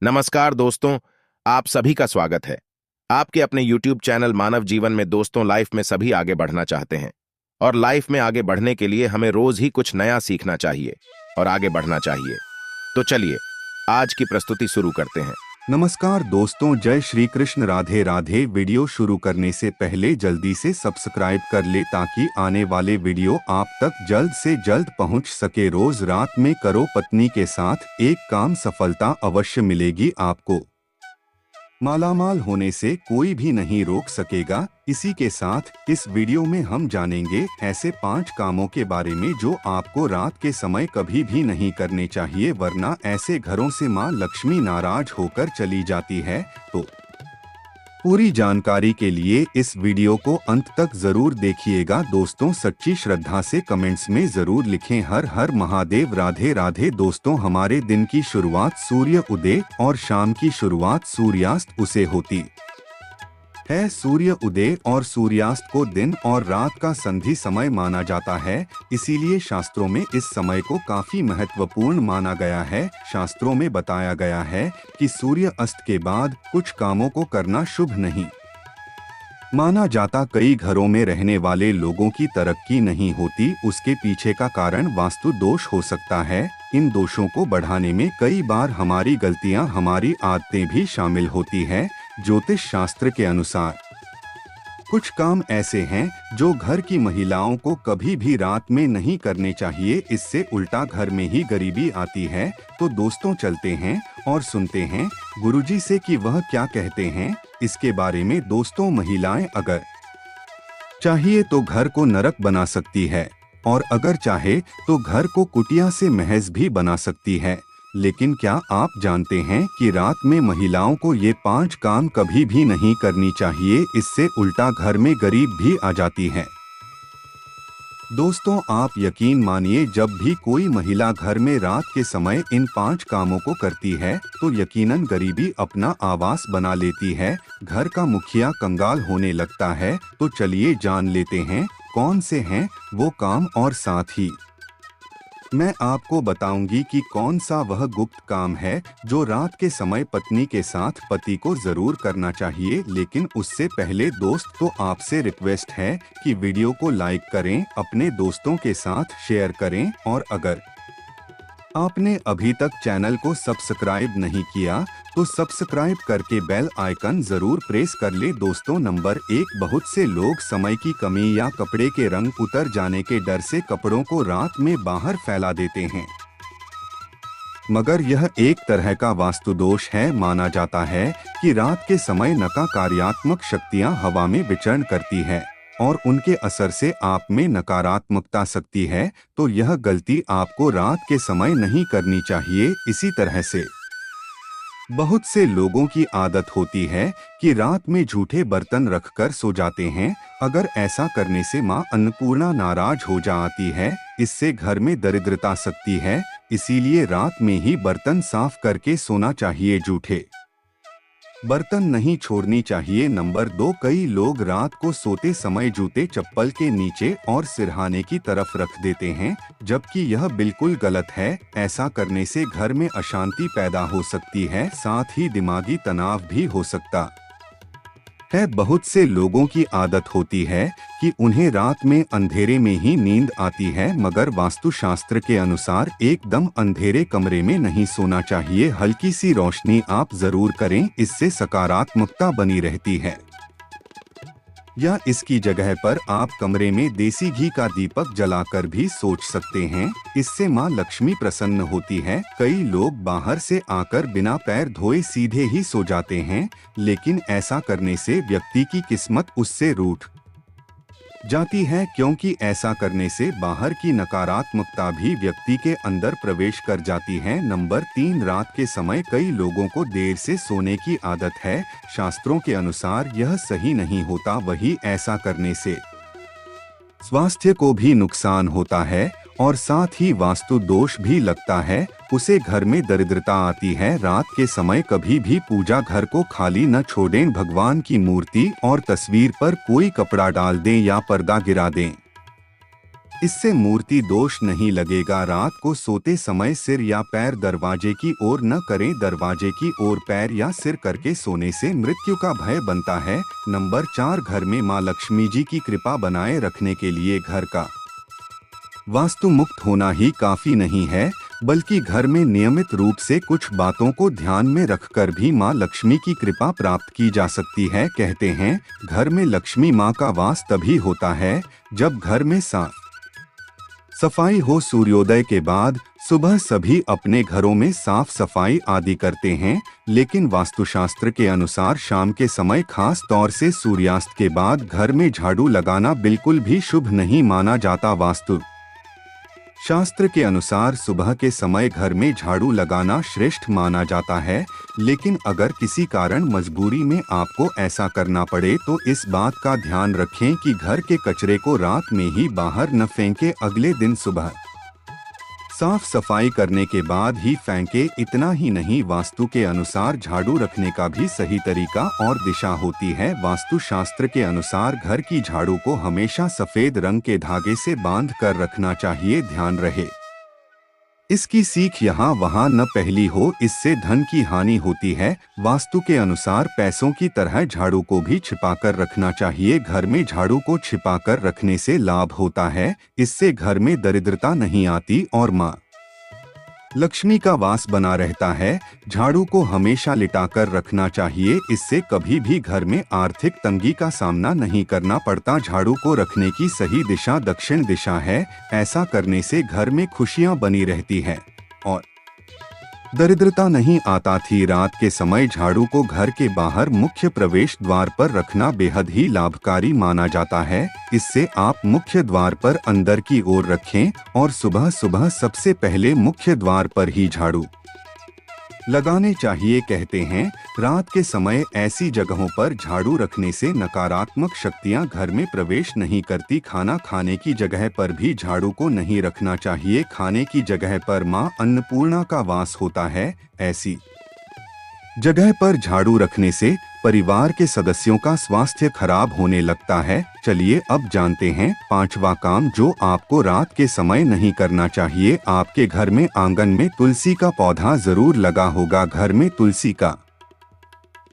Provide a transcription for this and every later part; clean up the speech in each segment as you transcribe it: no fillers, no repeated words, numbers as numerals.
नमस्कार दोस्तों, आप सभी का स्वागत है। आपके अपने YouTube चैनल मानव जीवन में दोस्तों, लाइफ में सभी आगे बढ़ना चाहते हैं और लाइफ में आगे बढ़ने के लिए हमें रोज ही कुछ नया सीखना चाहिए और आगे बढ़ना चाहिए। तो चलिए आज की प्रस्तुति शुरू करते हैं। नमस्कार दोस्तों, जय श्री कृष्ण, राधे राधे। वीडियो शुरू करने से पहले जल्दी से सब्सक्राइब कर ले ताकि आने वाले वीडियो आप तक जल्द से जल्द पहुंच सके। रोज रात में करो पत्नी के साथ एक काम, सफलता अवश्य मिलेगी आपको। मालामाल होने से कोई भी नहीं रोक सकेगा। इसी के साथ इस वीडियो में हम जानेंगे ऐसे 5 कामों के बारे में जो आपको रात के समय कभी भी नहीं करने चाहिए, वरना ऐसे घरों से मां लक्ष्मी नाराज होकर चली जाती है। तो पूरी जानकारी के लिए इस वीडियो को अंत तक जरूर देखिएगा। दोस्तों, सच्ची श्रद्धा से कमेंट्स में जरूर लिखें हर हर महादेव, राधे राधे। दोस्तों, हमारे दिन की शुरुआत सूर्य उदय और शाम की शुरुआत सूर्यास्त उसे होती है। सूर्य उदय और सूर्यास्त को दिन और रात का संधि समय माना जाता है, इसीलिए शास्त्रों में इस समय को काफी महत्वपूर्ण माना गया है। शास्त्रों में बताया गया है कि सूर्य अस्त के बाद कुछ कामों को करना शुभ नहीं माना जाता। कई घरों में रहने वाले लोगों की तरक्की नहीं होती, उसके पीछे का कारण वास्तु दोष हो सकता है। इन दोषों को बढ़ाने में कई बार हमारी गलतियां, हमारी आदतें भी शामिल होती है। ज्योतिष शास्त्र के अनुसार कुछ काम ऐसे हैं जो घर की महिलाओं को कभी भी रात में नहीं करने चाहिए, इससे उल्टा घर में ही गरीबी आती है। तो दोस्तों, चलते हैं और सुनते हैं गुरुजी से कि वह क्या कहते हैं इसके बारे में। दोस्तों, महिलाएं अगर चाहिए तो घर को नरक बना सकती है और अगर चाहे तो घर को कुटिया से महज भी बना सकती है। लेकिन क्या आप जानते हैं कि रात में महिलाओं को ये 5 काम कभी भी नहीं करनी चाहिए, इससे उल्टा घर में गरीब भी आ जाती है। दोस्तों, आप यकीन मानिए, जब भी कोई महिला घर में रात के समय इन 5 कामों को करती है तो यकीनन गरीबी अपना आवास बना लेती है, घर का मुखिया कंगाल होने लगता है। तो चलिए जान लेते हैं कौन से हैं वो काम, और साथ ही मैं आपको बताऊंगी कि कौन सा वह गुप्त काम है जो रात के समय पत्नी के साथ पति को जरूर करना चाहिए। लेकिन उससे पहले दोस्त, तो आपसे रिक्वेस्ट है कि वीडियो को लाइक करें, अपने दोस्तों के साथ शेयर करें, और अगर आपने अभी तक चैनल को सब्सक्राइब नहीं किया तो सब्सक्राइब करके बेल आइकन जरूर प्रेस कर ले। दोस्तों, नंबर 1, बहुत से लोग समय की कमी या कपड़े के रंग उतर जाने के डर से कपड़ों को रात में बाहर फैला देते हैं, मगर यह एक तरह का वास्तु दोष है। माना जाता है कि रात के समय नकारात्मक शक्तियां हवा में विचरण करती है और उनके असर से आप में नकारात्मकता सकती है। तो यह गलती आपको रात के समय नहीं करनी चाहिए। इसी तरह से बहुत से लोगों की आदत होती है कि रात में झूठे बर्तन रखकर सो जाते हैं। अगर ऐसा करने से मां अन्नपूर्णा नाराज हो जाती है, इससे घर में दरिद्रता सकती है। इसीलिए रात में ही बर्तन साफ करके सोना चाहिए, झूठे बर्तन नहीं छोड़नी चाहिए। नंबर 2, कई लोग रात को सोते समय जूते चप्पल के नीचे और सिरहाने की तरफ रख देते हैं, जबकि यह बिल्कुल गलत है। ऐसा करने से घर में अशांति पैदा हो सकती है, साथ ही दिमागी तनाव भी हो सकता है। बहुत से लोगों की आदत होती है कि उन्हें रात में अंधेरे में ही नींद आती है, मगर वास्तुशास्त्र के अनुसार एकदम अंधेरे कमरे में नहीं सोना चाहिए। हल्की सी रोशनी आप जरूर करें, इससे सकारात्मकता बनी रहती है। या इसकी जगह पर आप कमरे में देसी घी का दीपक जलाकर भी सोच सकते हैं, इससे मां लक्ष्मी प्रसन्न होती है। कई लोग बाहर से आकर बिना पैर धोए सीधे ही सो जाते हैं, लेकिन ऐसा करने से व्यक्ति की किस्मत उससे रूठ जाती है, क्योंकि ऐसा करने से बाहर की नकारात्मकता भी व्यक्ति के अंदर प्रवेश कर जाती है। नंबर 3, रात के समय कई लोगों को देर से सोने की आदत है। शास्त्रों के अनुसार यह सही नहीं होता, वही ऐसा करने से स्वास्थ्य को भी नुकसान होता है और साथ ही वास्तु दोष भी लगता है। उसे घर में दरिद्रता आती है। रात के समय कभी भी पूजा घर को खाली न छोड़ें। भगवान की मूर्ति और तस्वीर पर कोई कपड़ा डाल दें या पर्दा गिरा दें। इससे मूर्ति दोष नहीं लगेगा। रात को सोते समय सिर या पैर दरवाजे की ओर न करें। दरवाजे की ओर पैर या सिर करके सोने से मृत्यु का भय बनता है। नंबर 4, घर में मां लक्ष्मी जी की कृपा बनाए रखने के लिए घर का वास्तु मुक्त होना ही काफी नहीं है, बल्कि घर में नियमित रूप से कुछ बातों को ध्यान में रखकर भी मां लक्ष्मी की कृपा प्राप्त की जा सकती है। कहते हैं, घर में लक्ष्मी मां का वास तभी होता है जब घर में साफ सफाई हो। सूर्योदय के बाद सुबह सभी अपने घरों में साफ सफाई आदि करते हैं, लेकिन वास्तुशास्त्र के अनुसार शाम के समय, खास तौर से सूर्यास्त के बाद घर में झाड़ू लगाना बिल्कुल भी शुभ नहीं माना जाता। वास्तु शास्त्र के अनुसार सुबह के समय घर में झाड़ू लगाना श्रेष्ठ माना जाता है, लेकिन अगर किसी कारण मजबूरी में आपको ऐसा करना पड़े तो इस बात का ध्यान रखें कि घर के कचरे को रात में ही बाहर न फेंकें, अगले दिन सुबह साफ सफाई करने के बाद ही फेंके। इतना ही नहीं, वास्तु के अनुसार झाड़ू रखने का भी सही तरीका और दिशा होती है। वास्तु शास्त्र के अनुसार घर की झाड़ू को हमेशा सफेद रंग के धागे से बांध कर रखना चाहिए। ध्यान रहे, इसकी सीख यहाँ वहाँ न फैली हो, इससे धन की हानि होती है। वास्तु के अनुसार पैसों की तरह झाड़ू को भी छिपाकर रखना चाहिए। घर में झाड़ू को छिपाकर रखने से लाभ होता है, इससे घर में दरिद्रता नहीं आती और मां लक्ष्मी का वास बना रहता है। झाड़ू को हमेशा लिटाकर रखना चाहिए, इससे कभी भी घर में आर्थिक तंगी का सामना नहीं करना पड़ता। झाड़ू को रखने की सही दिशा दक्षिण दिशा है। ऐसा करने से घर में खुशियां बनी रहती है और दरिद्रता नहीं आता थी। रात के समय झाड़ू को घर के बाहर मुख्य प्रवेश द्वार पर रखना बेहद ही लाभकारी माना जाता है। इससे आप मुख्य द्वार पर अंदर की ओर रखें और सुबह सुबह सबसे पहले मुख्य द्वार पर ही झाड़ू लगाने चाहिए। कहते हैं, रात के समय ऐसी जगहों पर झाड़ू रखने से नकारात्मक शक्तियां घर में प्रवेश नहीं करती। खाना खाने की जगह पर भी झाड़ू को नहीं रखना चाहिए। खाने की जगह पर मां अन्नपूर्णा का वास होता है, ऐसी जगह पर झाड़ू रखने से परिवार के सदस्यों का स्वास्थ्य खराब होने लगता है। चलिए अब जानते हैं 5वां काम जो आपको रात के समय नहीं करना चाहिए। आपके घर में आंगन में तुलसी का पौधा जरूर लगा होगा। घर में तुलसी का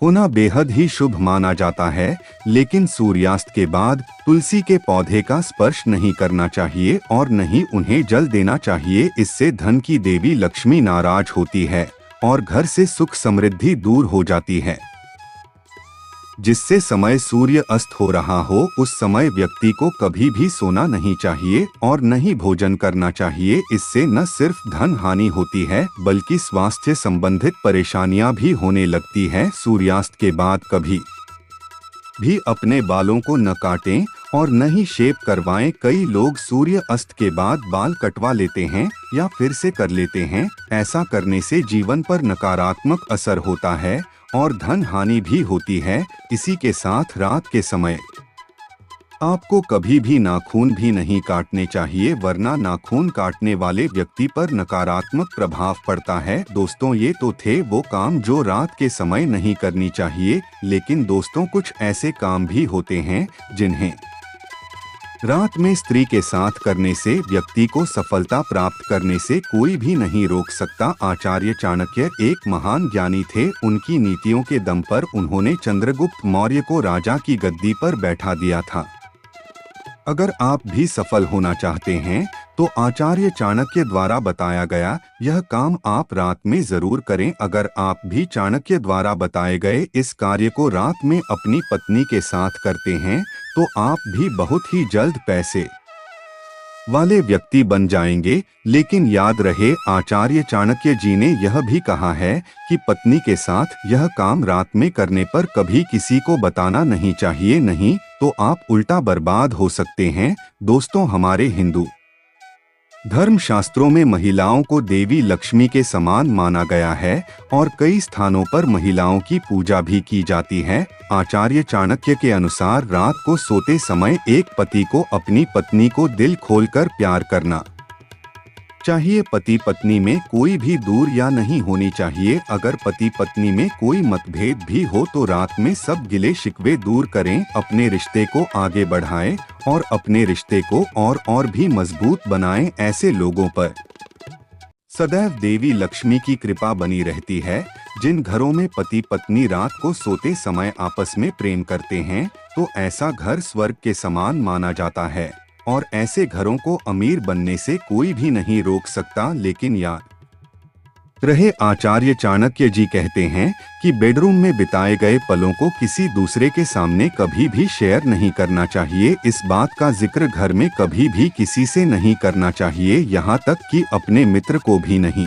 होना बेहद ही शुभ माना जाता है, लेकिन सूर्यास्त के बाद तुलसी के पौधे का स्पर्श नहीं करना चाहिए और नहीं उन्हें जल देना चाहिए। इससे धन की देवी लक्ष्मी नाराज होती है और घर से सुख समृद्धि दूर हो जाती है। जिससे समय सूर्य अस्त हो रहा हो उस समय व्यक्ति को कभी भी सोना नहीं चाहिए और न ही भोजन करना चाहिए। इससे न सिर्फ धन हानि होती है बल्कि स्वास्थ्य संबंधित परेशानियां भी होने लगती है। सूर्यास्त के बाद कभी भी अपने बालों को न काटें और न ही शेप करवाएं। कई लोग सूर्य अस्त के बाद बाल कटवा लेते हैं या फिर से कर लेते हैं। ऐसा करने से जीवन पर नकारात्मक असर होता है और धन हानि भी होती है। इसी के साथ रात के समय आपको कभी भी नाखून भी नहीं काटने चाहिए, वरना नाखून काटने वाले व्यक्ति पर नकारात्मक प्रभाव पड़ता है। दोस्तों, ये तो थे वो काम जो रात के समय नहीं करनी चाहिए, लेकिन दोस्तों कुछ ऐसे काम भी होते हैं जिन्हें रात में स्त्री के साथ करने से व्यक्ति को सफलता प्राप्त करने से कोई भी नहीं रोक सकता। आचार्य चाणक्य एक महान ज्ञानी थे। उनकी नीतियों के दम पर उन्होंने चंद्रगुप्त मौर्य को राजा की गद्दी पर बैठा दिया था। अगर आप भी सफल होना चाहते हैं तो आचार्य चाणक्य द्वारा बताया गया यह काम आप रात में जरूर करें। अगर आप भी चाणक्य द्वारा बताए गए इस कार्य को रात में अपनी पत्नी के साथ करते हैं तो आप भी बहुत ही जल्द पैसे वाले व्यक्ति बन जाएंगे। लेकिन याद रहे, आचार्य चाणक्य जी ने यह भी कहा है कि पत्नी के साथ यह काम रात में करने पर कभी किसी को बताना नहीं चाहिए, नहीं तो आप उल्टा बर्बाद हो सकते हैं। दोस्तों, हमारे हिंदू धर्म शास्त्रों में महिलाओं को देवी लक्ष्मी के समान माना गया है और कई स्थानों पर महिलाओं की पूजा भी की जाती है। आचार्य चाणक्य के अनुसार रात को सोते समय एक पति को अपनी पत्नी को दिल खोलकर प्यार करना चाहिए पति पत्नी में कोई भी दूर या नहीं होनी चाहिए। अगर पति पत्नी में कोई मतभेद भी हो तो रात में सब गिले शिकवे दूर करें, अपने रिश्ते को आगे बढ़ाएं और अपने रिश्ते को और भी मजबूत बनाएं। ऐसे लोगों पर सदैव देवी लक्ष्मी की कृपा बनी रहती है। जिन घरों में पति पत्नी रात को सोते समय आपस में प्रेम करते हैं तो ऐसा घर स्वर्ग के समान माना जाता है और ऐसे घरों को अमीर बनने से कोई भी नहीं रोक सकता। लेकिन याद रहे, आचार्य चाणक्य जी कहते हैं कि बेडरूम में बिताए गए पलों को किसी दूसरे के सामने कभी भी शेयर नहीं करना चाहिए। इस बात का जिक्र घर में कभी भी किसी से नहीं करना चाहिए, यहाँ तक कि अपने मित्र को भी नहीं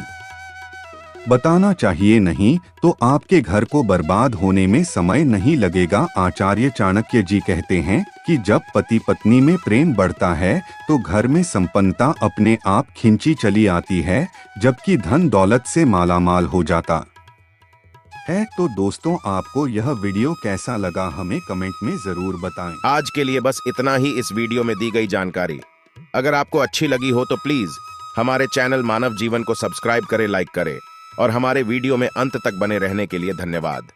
बताना चाहिए, नहीं तो आपके घर को बर्बाद होने में समय नहीं लगेगा। आचार्य चाणक्य जी कहते हैं कि जब पति पत्नी में प्रेम बढ़ता है तो घर में संपन्नता अपने आप खिंची चली आती है, जबकि धन दौलत से मालामाल हो जाता है। तो दोस्तों, आपको यह वीडियो कैसा लगा हमें कमेंट में जरूर बताएं। आज के लिए बस इतना ही इस वीडियो में दी गई जानकारी। अगर आपको अच्छी लगी हो तो प्लीज हमारे चैनल मानव जीवन को सब्सक्राइब करें, लाइक करें और हमारे वीडियो में अंत तक बने रहने के लिए धन्यवाद।